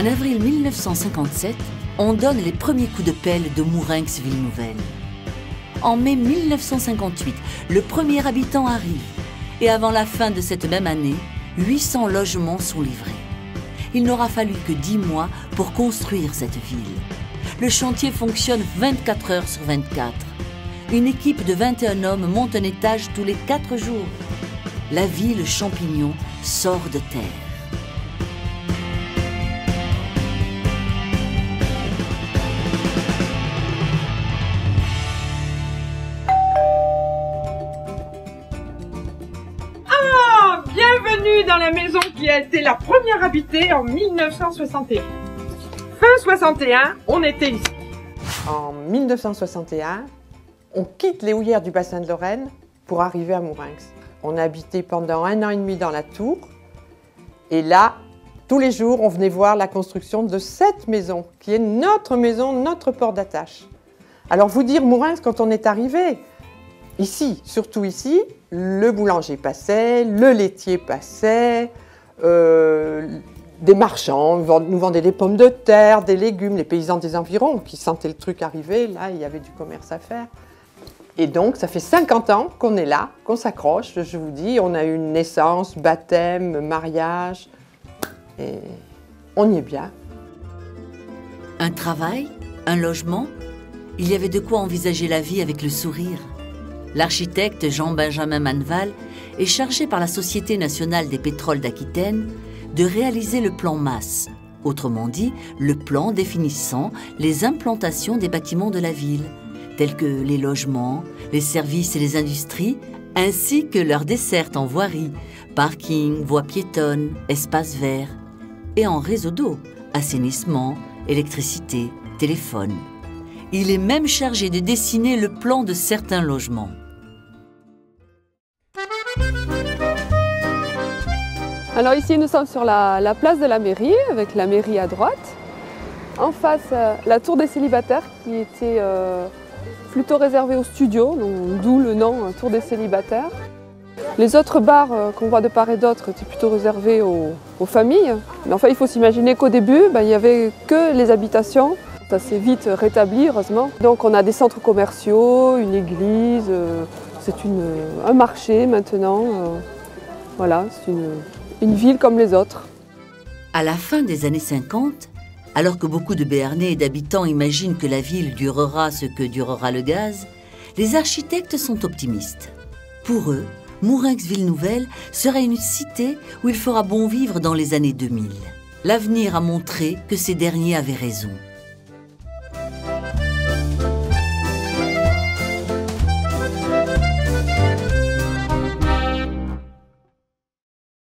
En avril 1957, on donne les premiers coups de pelle de Mourenx-Ville-Nouvelle. En mai 1958, le premier habitant arrive. Et avant la fin de cette même année, 800 logements sont livrés. Il n'aura fallu que 10 mois pour construire cette ville. Le chantier fonctionne 24 heures sur 24. Une équipe de 21 hommes monte un étage tous les 4 jours. La ville champignon sort de terre. Bienvenue dans la maison qui a été la première habitée en 1961. Fin 61, on était ici. En 1961, on quitte les houillères du bassin de Lorraine pour arriver à Mourenx. On a habité pendant 1 an et demi dans la tour. Et là, tous les jours, on venait voir la construction de cette maison, qui est notre maison, notre port d'attache. Alors, vous dire Mourenx, quand on est arrivé, ici, surtout ici, le boulanger passait, le laitier passait, des marchands nous vendaient des pommes de terre, des légumes, les paysans des environs qui sentaient le truc arriver, là, il y avait du commerce à faire. Et donc, ça fait 50 ans qu'on est là, qu'on s'accroche, je vous dis, on a eu une naissance, baptême, mariage, et on y est bien. Un travail, un logement, il y avait de quoi envisager la vie avec le sourire. L'architecte Jean-Benjamin Manneval est chargé par la Société nationale des pétroles d'Aquitaine de réaliser le plan masse, autrement dit, le plan définissant les implantations des bâtiments de la ville, tels que les logements, les services et les industries, ainsi que leur desserte en voirie, parking, voies piétonnes, espaces verts, et en réseau d'eau, assainissement, électricité, téléphone. Il est même chargé de dessiner le plan de certains logements. Alors ici, nous sommes sur la place de la mairie, avec la mairie à droite. En face, la tour des célibataires, qui était plutôt réservée aux studios, d'où le nom tour des célibataires. Les autres bars qu'on voit de part et d'autre étaient plutôt réservés aux familles. Mais enfin, il faut s'imaginer qu'au début, il n'y avait que les habitations. Ça s'est vite rétabli, heureusement. Donc on a des centres commerciaux, une église, c'est un marché maintenant. Voilà, c'est une ville comme les autres. À la fin des années 50, alors que beaucoup de Béarnais et d'habitants imaginent que la ville durera ce que durera le gaz, les architectes sont optimistes. Pour eux, Mourenx-Ville-Nouvelle sera une cité où il fera bon vivre dans les années 2000. L'avenir a montré que ces derniers avaient raison.